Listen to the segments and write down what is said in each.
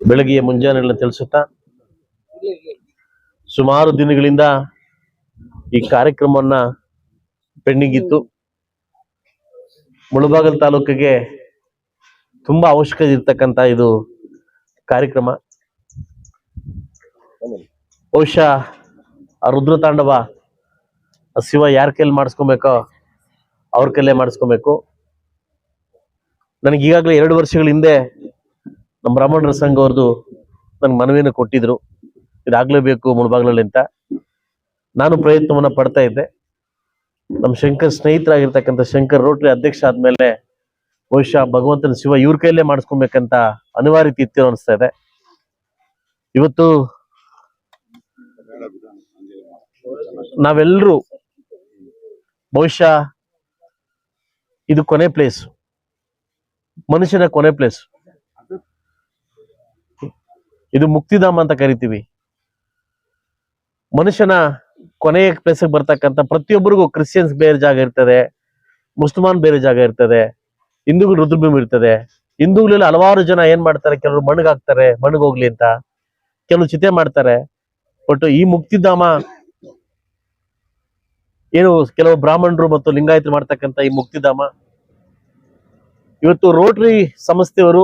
ಬೆಳಗ್ಗೆಯ ಮುಂಜಾನೆಗಳನ್ನ ತಿಳಿಸುತ್ತಾ ಸುಮಾರು ದಿನಗಳಿಂದ ಈ ಕಾರ್ಯಕ್ರಮವನ್ನ ಪೆಂಡಿಂಗ್ ಇತ್ತು. ಮುಳಬಾಗಿಲು ತಾಲೂಕಿಗೆ ತುಂಬಾ ಅವಶ್ಯಕತೆ ಇರ್ತಕ್ಕಂಥ ಇದು ಕಾರ್ಯಕ್ರಮ. ಬಹುಶಃ ಆ ರುದ್ರತಾಂಡವ ಶಿವ ಯಾರ ಕೈಲಿ ಮಾಡಿಸ್ಕೊಬೇಕೋ ಅವ್ರ ಕೈಲೇ ಮಾಡಿಸ್ಕೊಬೇಕು. ನನಗೆ ಈಗಾಗಲೇ 2 ವರ್ಷಗಳ ಹಿಂದೆ ನಮ್ಮ ಬ್ರಾಹ್ಮಣರ ಸಂಘ ಅವ್ರದ್ದು ನನ್ಗೆ ಮನವಿಯನ್ನು ಕೊಟ್ಟಿದ್ರು, ಇದಾಗ್ಲೇಬೇಕು ಮುಳಬಾಗಿಲಲ್ಲಿ ಅಂತ. ನಾನು ಪ್ರಯತ್ನವನ್ನ ಪಡ್ತಾ ಇದ್ದೆ. ನಮ್ಮ ಶಂಕರ್ ಸ್ನೇಹಿತರಾಗಿರ್ತಕ್ಕಂಥ ಶಂಕರ್ ರೋಟರಿ ಅಧ್ಯಕ್ಷ ಆದ್ಮೇಲೆ ಬಹುಶಃ ಭಗವಂತನ ಶಿವ ಇವ್ರ ಕೈಲೇ ಮಾಡಿಸ್ಕೊಬೇಕಂತ ಅನಿವಾರ್ಯತೆ ಇತ್ತು ಅನಿಸ್ತಾ ಇದೆ. ಇವತ್ತು ನಾವೆಲ್ಲರೂ ಬಹುಶಃ ಇದು ಕೊನೆ ಪ್ಲೇಸ್, ಮನುಷ್ಯನ ಕೊನೆ ಪ್ಲೇಸ್. ಇದು ಮುಕ್ತಿಧಾಮ ಅಂತ ಕರಿತೀವಿ. ಮನುಷ್ಯನ ಕೊನೆಯ ಪ್ಲೇಸ್ಗೆ ಬರ್ತಕ್ಕಂಥ ಪ್ರತಿಯೊಬ್ಬರಿಗೂ ಕ್ರಿಶ್ಚಿಯನ್ಸ್ ಬೇರೆ ಜಾಗ ಇರ್ತದೆ, ಮುಸ್ಲ್ಮಾನ್ ಬೇರೆ ಜಾಗ ಇರ್ತದೆ, ಹಿಂದೂಗಳು ರುದ್ರಭೂಮಿ ಇರ್ತದೆ. ಹಿಂದೂಗಳಲ್ಲಿ ಹಲವಾರು ಜನ ಏನ್ ಮಾಡ್ತಾರೆ, ಕೆಲವರು ಮಣ್ಣಗಾಕ್ತಾರೆ ಮಣ್ಣಗೋಗ್ಲಿ ಅಂತ, ಕೆಲವು ಚಿತೆ ಮಾಡ್ತಾರೆ. ಬಟ್ ಈ ಮುಕ್ತಿಧಾಮ ಏನು ಕೆಲವು ಬ್ರಾಹ್ಮಣರು ಮತ್ತು ಲಿಂಗಾಯತರು ಮಾಡ್ತಕ್ಕಂಥ ಈ ಮುಕ್ತಿಧಾಮ ಇವತ್ತು ರೋಟರಿ ಸಂಸ್ಥೆಯವರು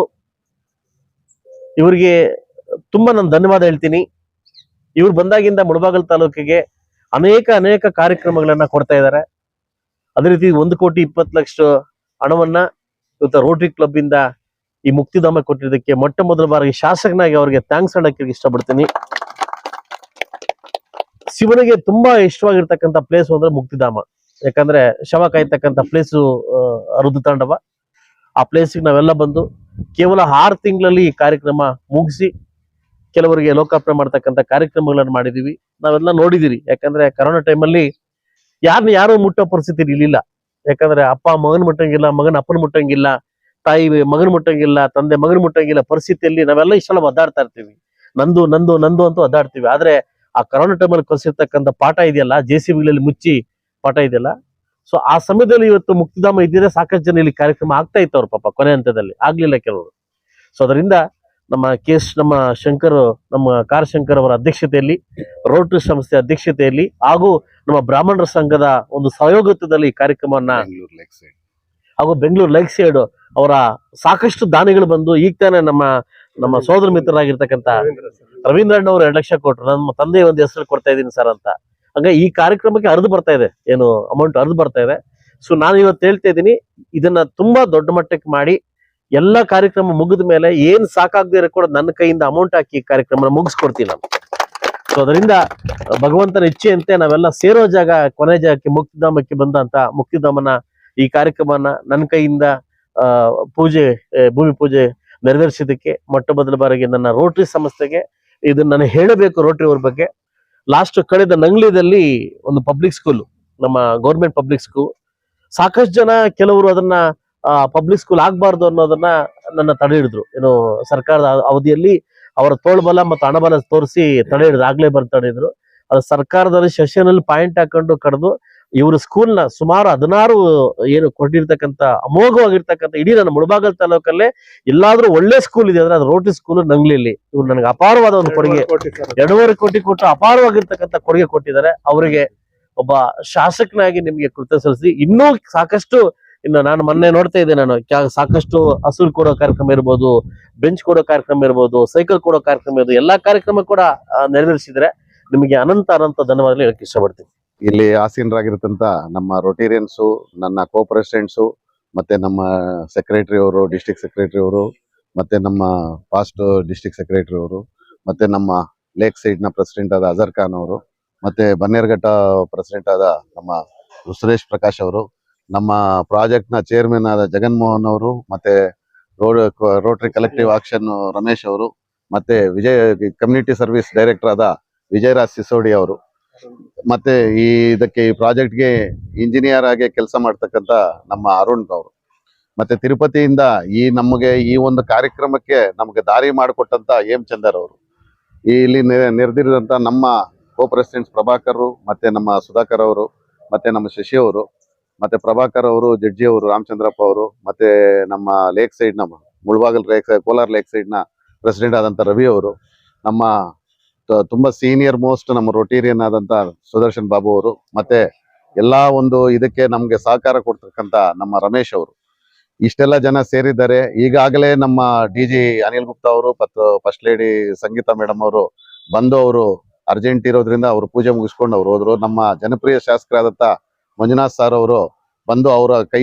ಇವರಿಗೆ ತುಂಬಾ ನಾನು ಧನ್ಯವಾದ ಹೇಳ್ತೀನಿ. ಇವ್ರು ಬಂದಾಗಿಂದ ಮುಳಬಾಗಿಲು ತಾಲೂಕಿಗೆ ಅನೇಕ ಕಾರ್ಯಕ್ರಮಗಳನ್ನ ಕೊಡ್ತಾ ಇದ್ದಾರೆ. ಅದೇ ರೀತಿ 1,20,00,000 ಹಣವನ್ನ ಇವತ್ತು ರೋಟರಿ ಕ್ಲಬ್ ಇಂದ ಈ ಮುಕ್ತಿಧಾಮ ಕೊಟ್ಟಿದ್ದಕ್ಕೆ ಮೊಟ್ಟ ಮೊದಲ ಬಾರಿಗೆ ಶಾಸಕನಾಗಿ ಅವರಿಗೆ ಥ್ಯಾಂಕ್ಸ್ ಹೇಳಕ್ಕೆ ಇಷ್ಟಪಡ್ತೀನಿ. ಶಿವನಿಗೆ ತುಂಬಾ ಇಷ್ಟವಾಗಿರ್ತಕ್ಕಂಥ ಪ್ಲೇಸ್ ಅಂದ್ರೆ ಮುಕ್ತಿಧಾಮ. ಯಾಕಂದ್ರೆ ಶವ ಕಾಯ್ತಕ್ಕಂಥ ಪ್ಲೇಸು ರುದ್ರತಾಂಡವ. ಆ ಪ್ಲೇಸಿಗೆ ನಾವೆಲ್ಲ ಬಂದು ಕೇವಲ 6 ತಿಂಗಳಲ್ಲಿ ಈ ಕಾರ್ಯಕ್ರಮ ಮುಗಿಸಿ ಕೆಲವರಿಗೆ ಲೋಕಾರ್ಪಣೆ ಮಾಡ್ತಕ್ಕಂಥ ಕಾರ್ಯಕ್ರಮಗಳನ್ನು ಮಾಡಿದೀವಿ. ನಾವೆಲ್ಲ ನೋಡಿದಿರಿ. ಯಾಕಂದ್ರೆ ಕರೋನಾ ಟೈಮಲ್ಲಿ ಯಾರು ಮುಟ್ಟೋ ಪರಿಸ್ಥಿತಿ ಇರ್ಲಿಲ್ಲ. ಯಾಕಂದ್ರೆ ಅಪ್ಪ ಮಗನ್ ಮುಟ್ಟಂಗಿಲ್ಲ, ಮಗನ ಅಪ್ಪನ ಮುಟ್ಟಂಗಿಲ್ಲ, ತಾಯಿ ಮಗನ್ ಮುಟ್ಟಂಗಿಲ್ಲ, ತಂದೆ ಮಗನ್ ಮುಟ್ಟಂಗಿಲ್ಲ ಪರಿಸ್ಥಿತಿಯಲ್ಲಿ ನಾವೆಲ್ಲ ಇಷ್ಟೆಲ್ಲ ಒದ್ದಾಡ್ತಾ ಇರ್ತೀವಿ. ನಂದು ಅಂತೂ ಒದ್ದಾಡ್ತೀವಿ. ಆದ್ರೆ ಆ ಕರೋನಾ ಟೈಮಲ್ಲಿ ಕಲಿಸಿರ್ತಕ್ಕಂಥ ಪಾಠ ಇದೆಯಲ್ಲ, JCBಗಳಲ್ಲಿ ಮುಚ್ಚಿ ಪಾಠ ಇದೆಯಲ್ಲ, ಸೊ ಆ ಸಮಯದಲ್ಲಿ ಇವತ್ತು ಮುಕ್ತಿಧಾಮ ಇದ್ದಿದ್ರೆ ಸಾಕಷ್ಟು ಜನ ಇಲ್ಲಿ ಕಾರ್ಯಕ್ರಮ ಆಗ್ತಾ ಇತ್ತು. ಅವ್ರ ಪಾಪ ಕೊನೆ ಹಂತದಲ್ಲಿ ಆಗ್ಲಿಲ್ಲ ಕೆಲವರು. ಸೊ ಅದರಿಂದ ನಮ್ಮ ಶಂಕರ್, ನಮ್ಮ ಕಾರ್ ಶಂಕರ್ ಅವರ ಅಧ್ಯಕ್ಷತೆಯಲ್ಲಿ, ರೋಟರಿ ಸಂಸ್ಥೆ ಅಧ್ಯಕ್ಷತೆಯಲ್ಲಿ ಹಾಗೂ ನಮ್ಮ ಬ್ರಾಹ್ಮಣರ ಸಂಘದ ಒಂದು ಸಹಯೋಗದಲ್ಲಿ ಈ ಕಾರ್ಯಕ್ರಮವನ್ನ ಹಾಗೂ ಬೆಂಗಳೂರು ಲೈಕ್ ಸೈಡ್ ಅವರ ಸಾಕಷ್ಟು ದಾನಿಗಳು ಬಂದು ಈಗ ತಾನೇ ನಮ್ಮ ಸೋದರ ಮಿತ್ರರಾಗಿರ್ತಕ್ಕಂಥ ರವೀಂದ್ರ ಅಣ್ಣ ಅವರು 2 ಲಕ್ಷ ಕೊಟ್ಟರು. ನಮ್ಮ ತಂದೆ ಒಂದು ಹೆಸರು ಕೊಡ್ತಾ ಇದ್ದೀನಿ ಸರ್ ಅಂತ. ಹಂಗ ಈ ಕಾರ್ಯಕ್ರಮಕ್ಕೆ ಹರಿದು ಬರ್ತಾ ಇದೆ, ಏನು ಅಮೌಂಟ್ ಹರಿದು ಬರ್ತಾ ಇದೆ. ಸೊ ನಾನು ಇವತ್ತು ಹೇಳ್ತಾ ಇದ್ದೀನಿ, ಇದನ್ನ ತುಂಬಾ ದೊಡ್ಡ ಮಟ್ಟಕ್ಕೆ ಮಾಡಿ ಎಲ್ಲಾ ಕಾರ್ಯಕ್ರಮ ಮುಗಿದ ಮೇಲೆ ಏನ್ ಸಾಕಾಗದೇ ಕೂಡ ನನ್ನ ಕೈಯಿಂದ ಅಮೌಂಟ್ ಹಾಕಿ ಕಾರ್ಯಕ್ರಮ ಮುಗಿಸ್ಕೊಡ್ತೀನಿ ನಾನು. ಸೊ ಅದರಿಂದ ಭಗವಂತನ ಇಚ್ಛೆಯಂತೆ ನಾವೆಲ್ಲ ಸೇರೋ ಜಾಗ ಕೊನೆ ಜಾಗಕ್ಕೆ ಮುಕ್ತಿಧಾಮಕ್ಕೆ ಬಂದಂತ ಮುಕ್ತಿಧಾಮನ ಈ ಕಾರ್ಯಕ್ರಮನ ನನ್ನ ಕೈಯಿಂದ ಭೂಮಿ ಪೂಜೆ ನೆರವೇರಿಸಿದ್ದಕ್ಕೆ ಮೊಟ್ಟ ಮೊದಲ ಬಾರಿಗೆ ನನ್ನ ರೋಟರಿ ಸಂಸ್ಥೆಗೆ ಇದನ್ನ ನಾನು ಹೇಳಬೇಕು. ರೋಟರಿ ಅವ್ರ ಬಗ್ಗೆ ಲಾಸ್ಟ್ ಕಳೆದ ನಂಗ್ಲಿದಲ್ಲಿ ಒಂದು ಪಬ್ಲಿಕ್ ಸ್ಕೂಲ್, ನಮ್ಮ ಗೌರ್ಮೆಂಟ್ ಪಬ್ಲಿಕ್ ಸ್ಕೂಲ್, ಸಾಕಷ್ಟು ಜನ ಕೆಲವರು ಅದನ್ನ ಪಬ್ಲಿಕ್ ಸ್ಕೂಲ್ ಆಗ್ಬಾರ್ದು ಅನ್ನೋದನ್ನ ನನ್ನ ತಡೆ ಹಿಡಿದ್ರು. ಏನು ಸರ್ಕಾರದ ಅವಧಿಯಲ್ಲಿ ಅವರ ತೋಳ್ಬಲ ಮತ್ತು ಹಣಬಲ ತೋರಿಸಿ ತಡೆ ಹಿಡಿದ್ರು, ಆಗ್ಲೇ ತಡೆ ಹಿಡಿದ್ರು. ಅದು ಸರ್ಕಾರದಲ್ಲಿ ಸೆಷನಲ್ಲಿ ಪಾಯಿಂಟ್ ಹಾಕೊಂಡು ಕರೆದು ಇವರು ಸ್ಕೂಲ್ನ ಸುಮಾರು 16 ಏನು ಕೊಟ್ಟಿರ್ತಕ್ಕಂಥ ಅಮೋಘವಾಗಿರ್ತಕ್ಕಂಥ ಇಡೀ ನನ್ನ ಮುಳಬಾಗಿಲು ತಾಲೂಕಲ್ಲೇ ಎಲ್ಲಾದ್ರೂ ಒಳ್ಳೆ ಸ್ಕೂಲ್ ಇದೆ ಅಂದ್ರೆ ಅದು ರೋಟರಿ ಸ್ಕೂಲ್ ನಂಗ್ಲಿಯಲ್ಲಿ. ಇವ್ರು ನನಗೆ ಅಪಾರವಾದ ಒಂದು ಕೊಡುಗೆ, 2.5 ಕೋಟಿ ಕೊಟ್ಟು ಅಪಾರವಾಗಿರ್ತಕ್ಕಂಥ ಕೊಡುಗೆ ಕೊಟ್ಟಿದ್ದಾರೆ. ಅವರಿಗೆ ಒಬ್ಬ ಶಾಸಕನಾಗಿ ನಿಮ್ಗೆ ಕೃತಜ್ಞತೆ ಸಲ್ಲಿಸಿ, ಇನ್ನೂ ಸಾಕಷ್ಟು ನಾನು ಮೊನ್ನೆ ನೋಡ್ತಾ ಇದ್ದೆ, ನಾನು ಸಾಕಷ್ಟು ಹಸುರು ಕೊಡೋ ಕಾರ್ಯಕ್ರಮ ಇರ್ಬೋದು, ಬೆಂಚ್ ಕೊಡೋ ಕಾರ್ಯಕ್ರಮ ಇರ್ಬೋದು, ಸೈಕಲ್ ಕೊಡೋ ಕಾರ್ಯಕ್ರಮ ಇರ್ಬೋದು, ಎಲ್ಲಾ ಕಾರ್ಯಕ್ರಮ ಕೂಡ ನೆರವೇರಿಸಿದ್ರೆ ನಿಮಗೆ ಅನಂತ ಧನ್ಯವಾದಗಳು ಹೇಳಕ್ ಇಷ್ಟಪಡ್ತೀನಿ. ಇಲ್ಲಿ ಆಸೀನರಾಗಿರ್ತಂತ ನಮ್ಮ ರೊಟೇರಿಯನ್ಸು, ನನ್ನ ಕೋ ಪ್ರೆಸಿಡೆಂಟ್ಸು, ಮತ್ತೆ ನಮ್ಮ ಸೆಕ್ರೆಟರಿ ಅವರು, ಡಿಸ್ಟ್ರಿಕ್ಟ್ ಸೆಕ್ರೆಟರಿ ಅವರು, ಮತ್ತೆ ನಮ್ಮ ಪಾಸ್ಟ್ ಡಿಸ್ಟ್ರಿಕ್ಟ್ ಸೆಕ್ರೆಟರಿ ಅವರು, ಮತ್ತೆ ನಮ್ಮ ಲೇಕ್ ಸೈಡ್ ನ ಪ್ರೆಸಿಡೆಂಟ್ ಆದ ಅಜರ್ ಖಾನ್ ಅವರು, ಮತ್ತೆ ಬನ್ನೇರ್ಘಟ್ಟ ಪ್ರೆಸಿಡೆಂಟ್ ಆದ ನಮ್ಮ ಸುರೇಶ್ ಪ್ರಕಾಶ್ ಅವರು, ನಮ್ಮ ಪ್ರಾಜೆಕ್ಟ್ ನ ಚೇರ್ಮನ್ ಆದ ಜಗನ್ಮೋಹನ್ ಅವರು, ಮತ್ತೆ ರೋಟರಿ ಕಲೆಕ್ಟಿವ್ ಆಕ್ಷನ್ ರಮೇಶ್ ಅವರು, ಮತ್ತೆ ಕಮ್ಯುನಿಟಿ ಸರ್ವಿಸ್ ಡೈರೆಕ್ಟರ್ ಆದ ವಿಜಯರಾಜ್ ಸಿಸೋಡಿ ಅವರು, ಮತ್ತೆ ಈ ಪ್ರಾಜೆಕ್ಟ್ಗೆ ಇಂಜಿನಿಯರ್ ಆಗಿ ಕೆಲಸ ಮಾಡ್ತಕ್ಕಂಥ ನಮ್ಮ ಅರುಣ್ ಅವರು, ಮತ್ತೆ ತಿರುಪತಿಯಿಂದ ನಮಗೆ ಈ ಒಂದು ಕಾರ್ಯಕ್ರಮಕ್ಕೆ ನಮಗೆ ದಾರಿ ಮಾಡಿಕೊಟ್ಟಂತ ಹೇಮಚಂದರ್ ಅವರು, ಇಲ್ಲಿ ನೆರೆದಿರುವಂತ ನಮ್ಮ ಕೋ ಪ್ರೆಸಿಡೆಂಟ್ಸ್ ಪ್ರಭಾಕರ್, ಮತ್ತೆ ನಮ್ಮ ಸುಧಾಕರ್ ಅವರು, ಮತ್ತೆ ನಮ್ಮ ಶಶಿ ಅವರು, ಮತ್ತೆ ಪ್ರಭಾಕರ್ ಅವರು, ಜಡ್ಜಿ ಅವರು, ರಾಮಚಂದ್ರಪ್ಪ ಅವರು, ಮತ್ತೆ ನಮ್ಮ ಲೇಕ್ ಸೈಡ್ ನ ಮುಳಬಾಗಿಲು ಕೋಲಾರ ಲೇಕ್ ಸೈಡ್ ನ ಪ್ರೆಸಿಡೆಂಟ್ ಆದಂತ ರವಿ ಅವರು, ನಮ್ಮ ತುಂಬಾ ಸೀನಿಯರ್ ಮೋಸ್ಟ್ ನಮ್ಮ ರೊಟೇರಿಯನ್ ಆದಂತ ಸುದರ್ಶನ್ ಬಾಬು ಅವರು, ಮತ್ತೆ ಎಲ್ಲಾ ಒಂದು ಇದಕ್ಕೆ ನಮ್ಗೆ ಸಹಕಾರ ಕೊಡ್ತಕ್ಕಂತ ನಮ್ಮ ರಮೇಶ್ ಅವರು, ಇಷ್ಟೆಲ್ಲ ಜನ ಸೇರಿದ್ದಾರೆ. ಈಗಾಗಲೇ ನಮ್ಮ DG ಅನಿಲ್ ಗುಪ್ತಾ ಅವರು ಮತ್ತು ಫಸ್ಟ್ ಲೇಡಿ ಸಂಗೀತಾ ಮೇಡಮ್ ಅವರು ಬಂದು ಅವರು ಅರ್ಜೆಂಟ್ ಇರೋದ್ರಿಂದ ಅವರು ಪೂಜೆ ಮುಗಿಸ್ಕೊಂಡು ಅವ್ರು ಹೋದ್ರು. ನಮ್ಮ ಜನಪ್ರಿಯ ಶಾಸಕರಾದಂತ ಮಂಜುನಾಥ್ ಸರ್ ಅವರು ಬಂದು ಅವರ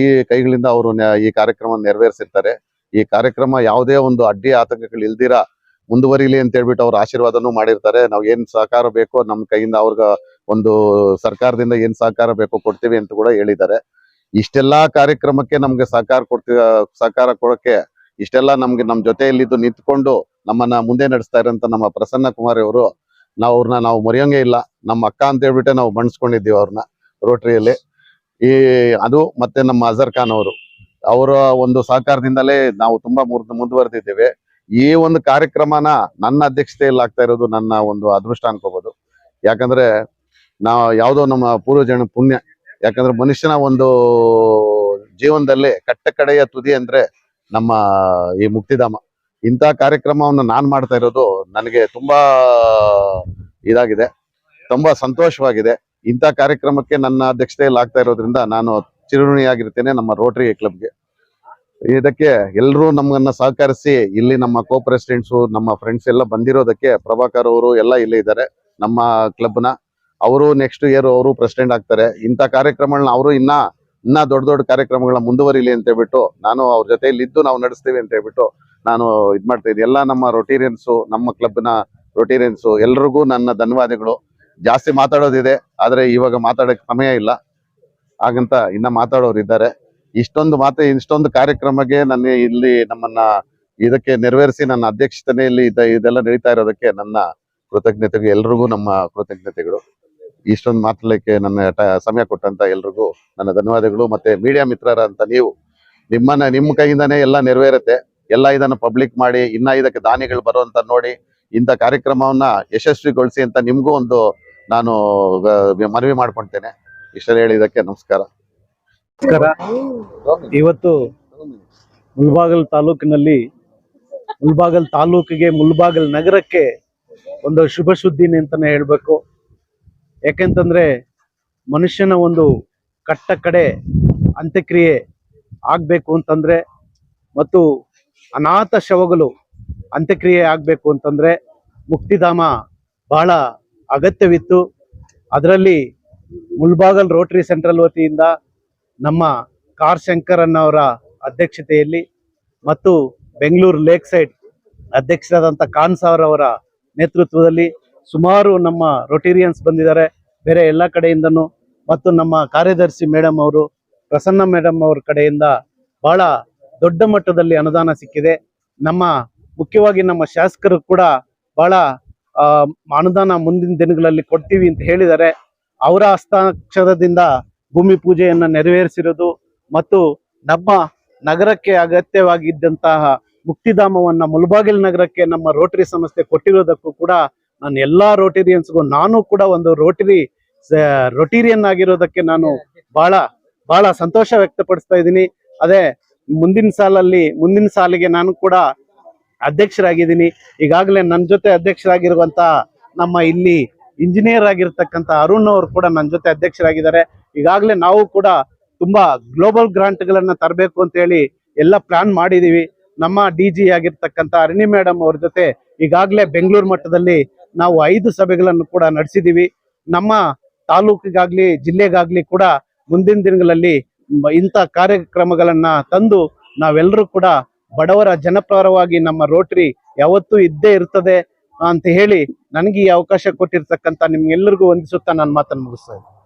ಕೈಗಳಿಂದ ಅವರು ಈ ಕಾರ್ಯಕ್ರಮ ನೆರವೇರಿಸಿರ್ತಾರೆ. ಈ ಕಾರ್ಯಕ್ರಮ ಯಾವುದೇ ಒಂದು ಅಡ್ಡಿ ಆತಂಕಗಳು ಇಲ್ದಿರ ಮುಂದುವರಿಲಿ ಅಂತ ಹೇಳ್ಬಿಟ್ಟು ಅವ್ರ ಆಶೀರ್ವಾದನೂ ಮಾಡಿರ್ತಾರೆ. ನಾವು ಏನ್ ಸಹಕಾರ ಬೇಕೋ ನಮ್ಮ ಕೈಯಿಂದ ಅವ್ರಿಗೆ ಒಂದು ಸರ್ಕಾರದಿಂದ ಏನ್ ಸಹಕಾರ ಬೇಕೋ ಕೊಡ್ತೀವಿ ಅಂತ ಕೂಡ ಹೇಳಿದ್ದಾರೆ. ಇಷ್ಟೆಲ್ಲಾ ಕಾರ್ಯಕ್ರಮಕ್ಕೆ ನಮ್ಗೆ ಸಹಕಾರ ಕೊಡಕ್ಕೆ ಇಷ್ಟೆಲ್ಲ ನಮ್ಗೆ ನಮ್ ಜೊತೆಯಲ್ಲಿದ್ದು ನಿಂತ್ಕೊಂಡು ನಮ್ಮನ್ನ ಮುಂದೆ ನಡೆಸ್ತಾ ಇರೋಂತ ನಮ್ಮ ಪ್ರಸನ್ನ ಕುಮಾರಿ ಅವರು, ನಾವು ಮರೆಯೋಂಗೇ ಇಲ್ಲ. ನಮ್ಮ ಅಕ್ಕ ಅಂತ ಹೇಳ್ಬಿಟ್ಟೆ ನಾವು ಬಣ್ಸ್ಕೊಂಡಿದ್ದೀವಿ ಅವ್ರನ್ನ ರೋಟರಿಯಲ್ಲಿ. ಅದು ಮತ್ತೆ ನಮ್ಮ ಅಜರ್ ಖಾನ್ ಅವರು, ಅವರ ಒಂದು ಸಹಕಾರದಿಂದಲೇ ನಾವು ತುಂಬಾ ಮುಂದುವರೆದಿದ್ದೇವೆ. ಈ ಒಂದು ಕಾರ್ಯಕ್ರಮನ ನನ್ನ ಅಧ್ಯಕ್ಷತೆಯಲ್ಲಿ ಆಗ್ತಾ ಇರೋದು ನನ್ನ ಒಂದು ಅದೃಷ್ಟ ಅನ್ಕೋಬಹುದು. ಯಾಕಂದ್ರೆ ಯಾವುದೋ ನಮ್ಮ ಪೂರ್ವಜನ ಪುಣ್ಯ. ಯಾಕಂದ್ರೆ ಮನುಷ್ಯನ ಒಂದು ಜೀವನದಲ್ಲಿ ಕಡೆಯ ತುದಿ ಅಂದ್ರೆ ನಮ್ಮ ಈ ಮುಕ್ತಿಧಾಮ. ಇಂಥ ಕಾರ್ಯಕ್ರಮವನ್ನು ನಾನ್ ಮಾಡ್ತಾ ಇರೋದು ನನಗೆ ತುಂಬಾ ಇದಾಗಿದೆ, ತುಂಬಾ ಸಂತೋಷವಾಗಿದೆ. ಇಂಥ ಕಾರ್ಯಕ್ರಮಕ್ಕೆ ನನ್ನ ಅಧ್ಯಕ್ಷತೆಯಲ್ಲಿ ಆಗ್ತಾ ಇರೋದ್ರಿಂದ ನಾನು ಚಿರಋಣಿಯಾಗಿರ್ತೇನೆ ನಮ್ಮ ರೋಟರಿ ಕ್ಲಬ್ಗೆ. ಇದಕ್ಕೆ ಎಲ್ಲರೂ ನಮ್ಮನ್ನ ಸಹಕರಿಸಿ ಇಲ್ಲಿ ನಮ್ಮ ಕೋ ಪ್ರೆಸಿಡೆಂಟ್ಸು ನಮ್ಮ ಫ್ರೆಂಡ್ಸ್ ಎಲ್ಲ ಬಂದಿರೋದಕ್ಕೆ ಪ್ರಭಾಕರ್ ಅವರು ಎಲ್ಲ ಇಲ್ಲೇ ಇದ್ದಾರೆ ನಮ್ಮ ಕ್ಲಬ್ನ. ಅವರು ನೆಕ್ಸ್ಟ್ ಇಯರ್ ಅವರು ಪ್ರೆಸಿಡೆಂಟ್ ಆಗ್ತಾರೆ. ಇಂಥ ಕಾರ್ಯಕ್ರಮಗಳನ್ನ ಅವರು ಇನ್ನ ದೊಡ್ಡ ಕಾರ್ಯಕ್ರಮಗಳನ್ನ ಮುಂದುವರಿಲಿ ಅಂತ ಹೇಳ್ಬಿಟ್ಟು ನಾನು ಅವ್ರ ಜೊತೆಯಲ್ಲಿ ಇದ್ದು ನಾವು ನಡೆಸ್ತೀವಿ ಅಂತ ಹೇಳ್ಬಿಟ್ಟು ನಾನು ಇದ್ ಮಾಡ್ತಾ ಇದ್ದೀನಿ. ಎಲ್ಲ ನಮ್ಮ ರೊಟೇರಿಯನ್ಸು, ನಮ್ಮ ಕ್ಲಬ್ನ ರೊಟೇರಿಯನ್ಸು ಎಲ್ರಿಗೂ ನನ್ನ ಧನ್ಯವಾದಗಳು. ಜಾಸ್ತಿ ಮಾತಾಡೋದಿದೆ, ಆದ್ರೆ ಇವಾಗ ಮಾತಾಡಕ್ ಸಮಯ ಇಲ್ಲ, ಹಾಗಂತ ಇನ್ನ ಮಾತಾಡೋರು ಇದ್ದಾರೆ. ಇಷ್ಟೊಂದು ಕಾರ್ಯಕ್ರಮಕ್ಕೆ ನನ್ನ ಇಲ್ಲಿ ನಮ್ಮನ್ನ ಇದಕ್ಕೆ ನೆರವೇರಿಸಿ ನನ್ನ ಅಧ್ಯಕ್ಷತೆಯಲ್ಲಿ ಇದೆಲ್ಲ ನಡೀತಾ ಇರೋದಕ್ಕೆ ನನ್ನ ಕೃತಜ್ಞತೆಗಳು, ಎಲ್ರಿಗೂ ನಮ್ಮ ಕೃತಜ್ಞತೆಗಳು. ಇಷ್ಟೊಂದು ಮಾತಾಡಲಿಕ್ಕೆ ನನ್ನ ಸಮಯ ಕೊಟ್ಟಂತ ಎಲ್ರಿಗೂ ನನ್ನ ಧನ್ಯವಾದಗಳು. ಮತ್ತೆ ಮೀಡಿಯಾ ಮಿತ್ರರಂತ ನೀವು, ನಿಮ್ಮ ಕೈಯಿಂದಾನೇ ಎಲ್ಲ ನೆರವೇರುತ್ತೆ. ಎಲ್ಲ ಇದನ್ನು ಪಬ್ಲಿಕ್ ಮಾಡಿ ಇನ್ನ ಇದಕ್ಕೆ ದಾನಿಗಳು ಬರುವಂತ ನೋಡಿ ಇಂಥ ಕಾರ್ಯಕ್ರಮವನ್ನ ಯಶಸ್ವಿಗೊಳಿಸಿ ಅಂತ ನಿಮ್ಗೂ ಒಂದು ನಾನು ಮನವಿ ಮಾಡ್ಕೊಳ್ತೇನೆ. ಇಷ್ಟ ಹೇಳಿದಕ್ಕೆ ನಮಸ್ಕಾರ. ಇವತ್ತು ಮುಳಬಾಗಿಲು ತಾಲೂಕಿಗೆ ಮುಳಬಾಗಿಲು ನಗರಕ್ಕೆ ಒಂದು ಶುಭ ಸುದ್ದಿನಿ ಅಂತಾನೆ ಹೇಳ್ಬೇಕು. ಯಾಕೆಂತಂದ್ರೆ ಮನುಷ್ಯನ ಒಂದು ಕಡೆ ಅಂತ್ಯಕ್ರಿಯೆ ಆಗ್ಬೇಕು ಅಂತಂದ್ರೆ ಮತ್ತು ಅನಾಥ ಶವಗಳು ಅಂತ್ಯಕ್ರಿಯೆ ಆಗ್ಬೇಕು ಅಂತಂದ್ರೆ ಮುಕ್ತಿಧಾಮ ಬಹಳ ಅಗತ್ಯವಿತ್ತು. ಅದರಲ್ಲಿ ಮುಳಬಾಗಿಲು ರೋಟರಿ ಸೆಂಟ್ರಲ್ ವತಿಯಿಂದ ನಮ್ಮ ಕಾರ್ ಶಂಕರ್ ಅನ್ನೋರ ಅಧ್ಯಕ್ಷತೆಯಲ್ಲಿ ಮತ್ತು ಬೆಂಗಳೂರು ಲೇಕ್ ಸೈಡ್ ಅಧ್ಯಕ್ಷರಾದಂಥ ಖಾನ್ ಸಾರ್ ಅವರ ನೇತೃತ್ವದಲ್ಲಿ ಸುಮಾರು ನಮ್ಮ ರೊಟೇರಿಯನ್ಸ್ ಬಂದಿದ್ದಾರೆ ಬೇರೆ ಎಲ್ಲ ಕಡೆಯಿಂದನೂ. ಮತ್ತು ನಮ್ಮ ಕಾರ್ಯದರ್ಶಿ ಮೇಡಮ್ ಅವರು, ಪ್ರಸನ್ನ ಮೇಡಮ್ ಅವ್ರ ಕಡೆಯಿಂದ ಬಹಳ ದೊಡ್ಡ ಮಟ್ಟದಲ್ಲಿ ಅನುದಾನ ಸಿಕ್ಕಿದೆ. ಮುಖ್ಯವಾಗಿ ನಮ್ಮ ಶಾಸಕರು ಕೂಡ ಬಹಳ ಅನುದಾನ ಮುಂದಿನ ದಿನಗಳಲ್ಲಿ ಕೊಡ್ತೀವಿ ಅಂತ ಹೇಳಿದ್ದಾರೆ. ಅವರ ಹಸ್ತಾಕ್ಷರದಿಂದ ಭೂಮಿ ಪೂಜೆಯನ್ನ ನೆರವೇರಿಸಿರೋದು ಮತ್ತು ನಮ್ಮ ನಗರಕ್ಕೆ ಅಗತ್ಯವಾಗಿದ್ದಂತಹ ಮುಕ್ತಿಧಾಮವನ್ನ ಮುಳಬಾಗಿಲು ನಗರಕ್ಕೆ ನಮ್ಮ ರೋಟರಿ ಸಂಸ್ಥೆ ಕೊಟ್ಟಿರೋದಕ್ಕೂ ಕೂಡ ನಾನು ಎಲ್ಲಾ ರೋಟೇರಿಯನ್ಸ್ಗೂ, ನಾನು ಕೂಡ ಒಂದು ರೊಟೇರಿಯನ್ ಆಗಿರೋದಕ್ಕೆ ನಾನು ಬಹಳ ಸಂತೋಷ ವ್ಯಕ್ತಪಡಿಸ್ತಾ ಇದ್ದೀನಿ. ಅದೇ ಮುಂದಿನ ಸಾಲಿಗೆ ನಾನು ಕೂಡ ಅಧ್ಯಕ್ಷರಾಗಿದ್ದೀನಿ. ಈಗಾಗಲೇ ನನ್ನ ಜೊತೆ ಅಧ್ಯಕ್ಷರಾಗಿರುವಂತ ನಮ್ಮ ಇಲ್ಲಿ ಇಂಜಿನಿಯರ್ ಆಗಿರ್ತಕ್ಕಂಥ ಅರುಣ್ ಅವರು ಕೂಡ ನನ್ನ ಜೊತೆ ಅಧ್ಯಕ್ಷರಾಗಿದ್ದಾರೆ. ಈಗಾಗಲೇ ನಾವು ಕೂಡ ತುಂಬಾ ಗ್ಲೋಬಲ್ ಗ್ರಾಂಟ್ ಗಳನ್ನ ತರಬೇಕು ಅಂತ ಹೇಳಿ ಎಲ್ಲ ಪ್ಲಾನ್ ಮಾಡಿದೀವಿ. ನಮ್ಮ DG ಆಗಿರ್ತಕ್ಕಂಥ ಅರುಣಿ ಮೇಡಮ್ ಅವ್ರ ಜೊತೆ ಈಗಾಗಲೇ ಬೆಂಗಳೂರು ಮಟ್ಟದಲ್ಲಿ ನಾವು 5 ಸಭೆಗಳನ್ನು ಕೂಡ ನಡೆಸಿದೀವಿ. ನಮ್ಮ ತಾಲೂಕಿಗಾಗ್ಲಿ ಜಿಲ್ಲೆಗಾಗ್ಲಿ ಕೂಡ ಮುಂದಿನ ದಿನಗಳಲ್ಲಿ ಇಂಥ ಕಾರ್ಯಕ್ರಮಗಳನ್ನ ತಂದು ನಾವೆಲ್ಲರೂ ಕೂಡ ಬಡವರ ಜನಪರವಾಗಿ ನಮ್ಮ ರೋಟರಿ ಯಾವತ್ತೂ ಇದ್ದೇ ಇರ್ತದೆ ಅಂತ ಹೇಳಿ ನನಗೆ ಈ ಅವಕಾಶ ಕೊಟ್ಟಿರ್ತಕ್ಕಂಥ ನಿಮ್ಗೆಲ್ಲರಿಗೂ ವಂದಿಸುತ್ತಾ ನನ್ನ ಮಾತನ್ನು ಮುಗಿಸ್ತಾ ಇದ್ದೀನಿ.